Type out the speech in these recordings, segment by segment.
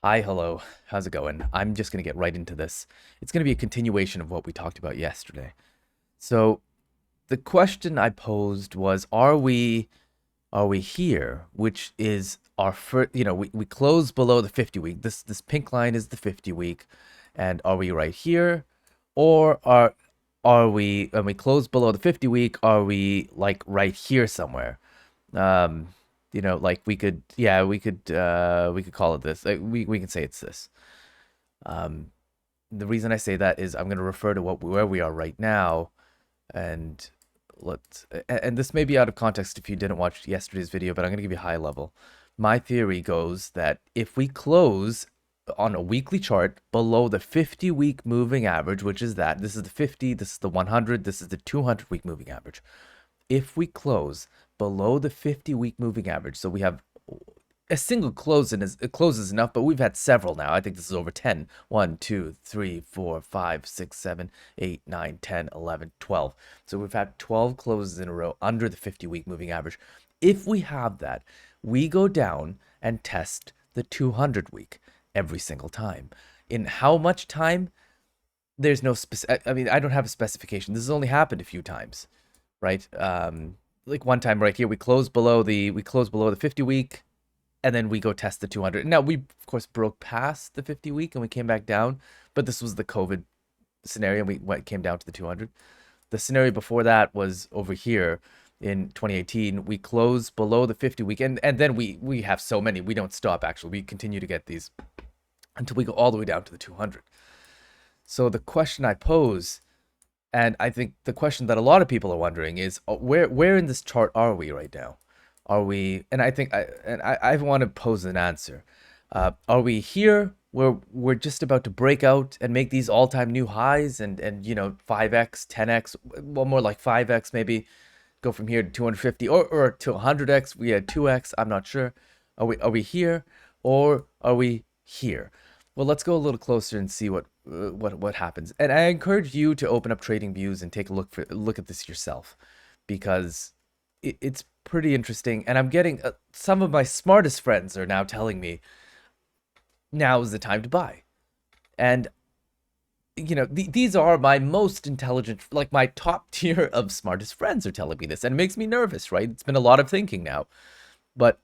Hi, hello. How's it going? I'm just going to get right into this. It's going to be a continuation of what we talked about yesterday. So, the question I posed was are we here, which is our first, we close below the 50 week. This pink line is the 50 week, and are we right here, or are we when we close below the 50 week, are we like right here somewhere? Um, like we could call it this. Like, we can say it's this. Um, the reason I say that is I'm going to refer to where we are right now, and and this may be out of context if you didn't watch yesterday's video, but I'm going to give you high level. My theory goes that if we close on a weekly chart below the 50-week moving average, which is this is the 50, this is the 100, this is the 200-week moving average. If we close below the 50-week moving average, so we have a single close is enough, but we've had several now. I think this is over 10. 1, 2, 3, 4, 5, 6, 7, 8, 9, 10, 11, 12. So we've had 12 closes in a row under the 50-week moving average. If we have that, we go down and test the 200-week every single time. In how much time? There's no specific. I mean, I don't have a specification. This has only happened a few times, right? Like one time right here, we close below the 50-week, and then we go test the 200. Now we of course broke past the 50 week and we came back down, but this was the COVID scenario, and came down to the 200. The scenario before that was over here in 2018. We closed below the 50 week, and then we have so many, we don't stop. Actually, we continue to get these until we go all the way down to the 200. So the question I pose, and I think the question that a lot of people are wondering, is where in this chart are we right now? Are we? And I think I want to pose an answer. Are we here where we're just about to break out and make these all-time new highs, and 5x, 10x, well, more like 5x maybe, go from here to 250, or to 100x? We had 2x. I'm not sure. Are we here, or are we here? Well, let's go a little closer and see what happens. And I encourage you to open up Trading Views and take a look at this yourself, because it's pretty interesting. And I'm getting some of my smartest friends are now telling me now is the time to buy. And these are my most intelligent, like my top tier of smartest friends are telling me this, and it makes me nervous, right? It's been a lot of thinking now. But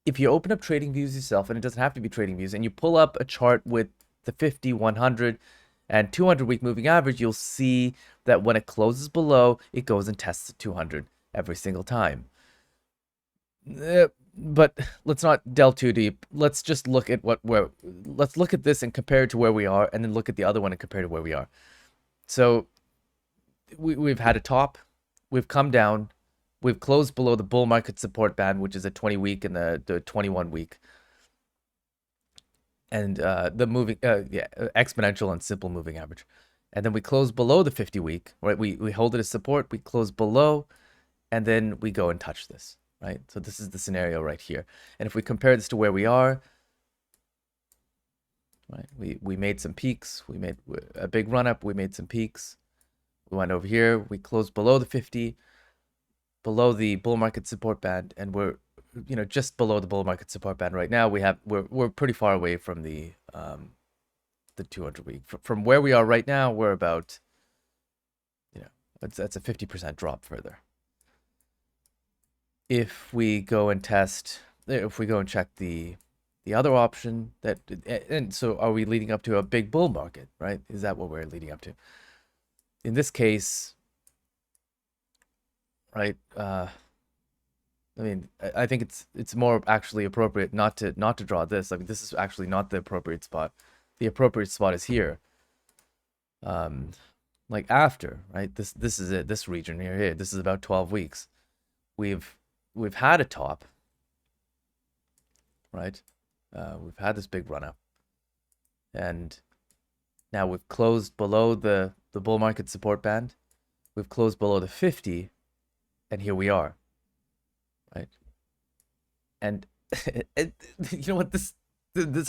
if you open up Trading Views yourself, and it doesn't have to be Trading Views, and you pull up a chart with the 50, 100, and 200-week moving average, you'll see that when it closes below, it goes and tests the 200 every single time. But let's not delve too deep. Let's just look at let's look at this and compare it to where we are, and then look at the other one and compare to where we are. So we've had a top, we've come down, we've closed below the bull market support band, which is a 20-week and the 21-week, and the moving exponential and simple moving average. And then we close below the 50-week, right? We hold it as support, we close below, and then we go and touch this, right? So this is the scenario right here. And if we compare this to where we are, right? We made some peaks, we made a big run up, we made some peaks. We went over here, we closed below the 50, below the bull market support band, and we're just below the bull market support band right now. We're pretty far away from the 200-week. From where we are right now, we're about, that's a 50% drop further. If we go and check the other option, and so are we leading up to a big bull market, right? Is that what we're leading up to? In this case, right? I mean, I think it's more actually appropriate not to draw this. I mean, this is actually not the appropriate spot. The appropriate spot is here. Um, like after, right? This is it. This region here. This is about 12 weeks. We've had a top, right? We've had this big run up, and now we've closed below the bull market support band. We've closed below the 50, and here we are, right? And you know what, this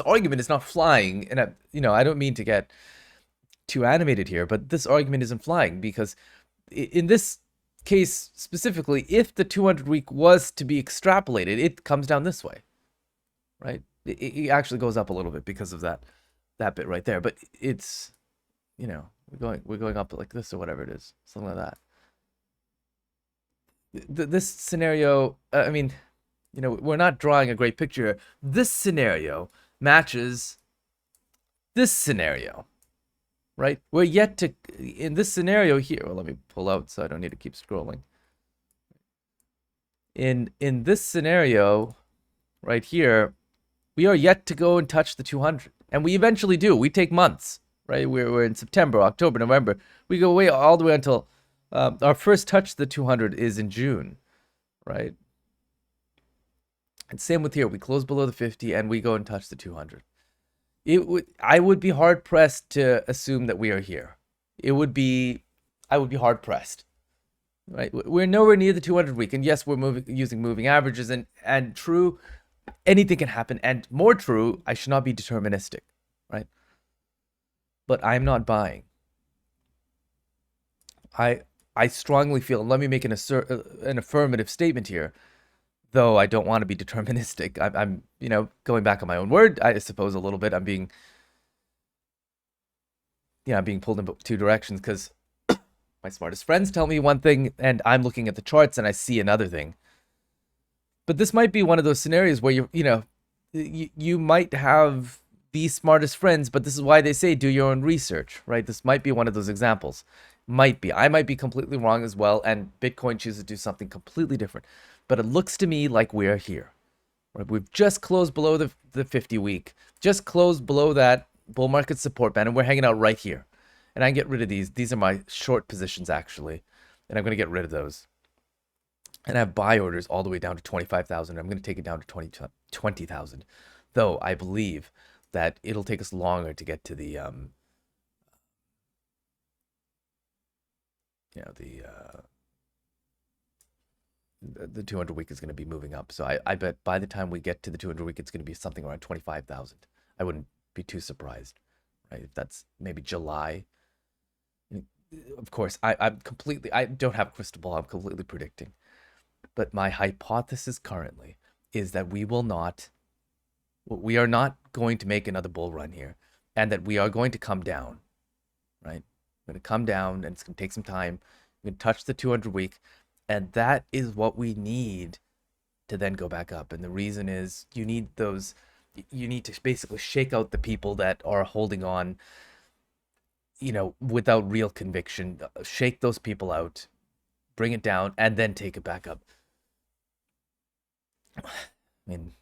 argument is not flying, and I don't mean to get too animated here, but this argument isn't flying, because in this case specifically, if the 200 week was to be extrapolated, it comes down this way, right? It actually goes up a little bit because of that bit right there. But it's, we're going up like this or whatever it is, something like that. This scenario, I mean, we're not drawing a great picture here. This scenario matches this scenario, right? We're yet to, in this scenario here, well, let me pull out so I don't need to keep scrolling. In this scenario right here, we are yet to go and touch the 200. And we eventually do. We take months, right? We're in September, October, November. We go away all the way until our first touch the 200 is in June, right? And same with here. We close below the 50 and we go and touch the 200. I would be hard pressed to assume that we are here. I would be hard pressed. Right? We're nowhere near the 200 week, and yes, we're using moving averages, and true, anything can happen, and more true, I should not be deterministic, right? But I'm not buying. I strongly feel, and let me make an affirmative statement here, though I don't want to be deterministic. I'm going back on my own word, I suppose, a little bit. I'm being pulled in two directions because my smartest friends tell me one thing and I'm looking at the charts and I see another thing. But this might be one of those scenarios where you might have the smartest friends, but this is why they say do your own research, right? This might be one of those examples. Might be. I might be completely wrong as well, and Bitcoin chooses to do something completely different. But it looks to me like we're here. Right? We've just closed below the 50 week, just closed below that bull market support band, and we're hanging out right here. And I can get rid of these. These are my short positions, actually. And I'm going to get rid of those. And I have buy orders all the way down to 25,000. I'm going to take it down to 20,000. Though I believe that it'll take us longer to get to the the 200 week is going to be moving up. So I bet by the time we get to the 200 week, it's going to be something around 25,000. I wouldn't be too surprised, right? If that's maybe July. Of course, I don't have a crystal ball. I'm completely predicting. But my hypothesis currently is that we are not going to make another bull run here, and that we are going to come down, right? We're going to come down, and it's going to take some time. We're going to touch the 200 week, and that is what we need to then go back up. And the reason is you need to basically shake out the people that are holding on, without real conviction. Shake those people out, bring it down, and then take it back up. I mean,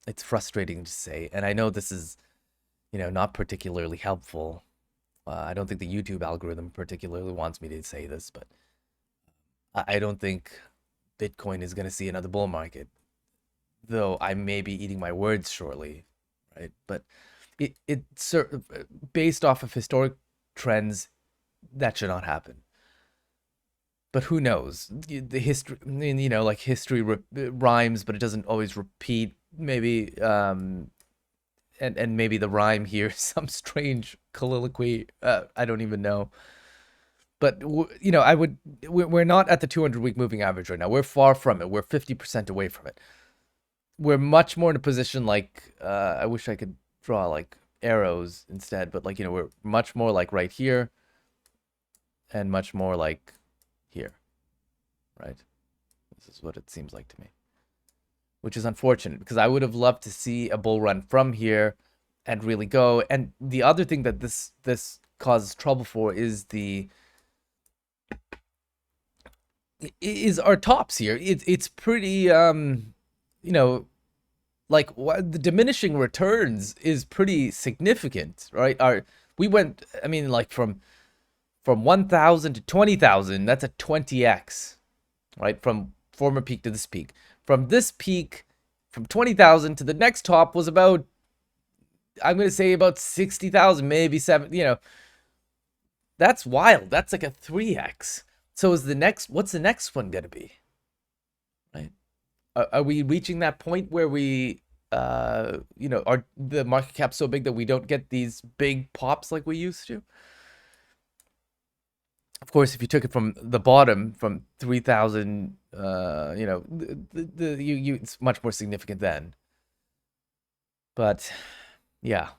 it's frustrating to say, and I know this is, not particularly helpful. I don't think the YouTube algorithm particularly wants me to say this, but I don't think Bitcoin is going to see another bull market, though I may be eating my words shortly, right? But it's based off of historic trends, that should not happen. But who knows? The history, like history rhymes, but it doesn't always repeat. Maybe, and maybe the rhyme here, some strange colloquy. I don't even know. But we're not at the 200 week moving average right now. We're far from it. We're 50% away from it. We're much more in a position like, I wish I could draw like arrows instead, but like, we're much more like right here and much more like here, right? This is what it seems like to me, which is unfortunate because I would have loved to see a bull run from here and really go. And the other thing that this causes trouble for is our tops here. It's pretty like the diminishing returns is pretty significant, right? We went, I mean, like from 1,000 to 20,000, that's a 20x, right? From former peak to this peak. From this peak, from 20,000 to the next top was about, I'm going to say about 60,000, maybe 7, that's wild. That's like a 3x. So what's the next one going to be? Right? Are we reaching that point where we, are the market cap so big that we don't get these big pops like we used to? Of course, if you took it from the bottom, from 3,000, it's much more significant then. But yeah.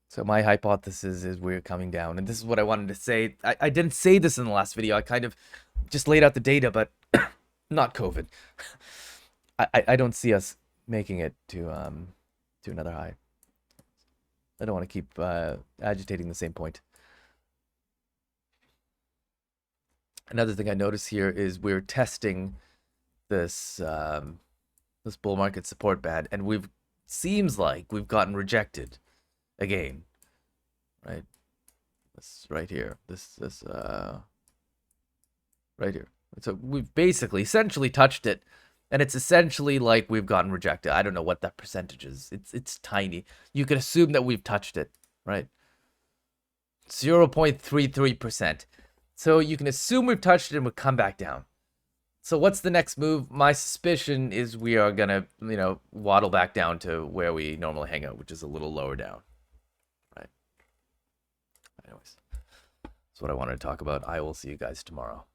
So my hypothesis is we're coming down, and this is what I wanted to say. I didn't say this in the last video. I kind of just laid out the data, but not COVID. I don't see us making it to another high. I don't want to keep agitating the same point. Another thing I notice here is we're testing this this bull market support band, and seems like we've gotten rejected again, right? This right here, this right here. So we've basically essentially touched it, and it's essentially like we've gotten rejected. I don't know what that percentage is. It's tiny. You could assume that we've touched it, right? 0.33%. So you can assume we've touched it and we'll come back down. So what's the next move? My suspicion is we are gonna, waddle back down to where we normally hang out, which is a little lower down. Right. Anyways, that's what I wanted to talk about. I will see you guys tomorrow.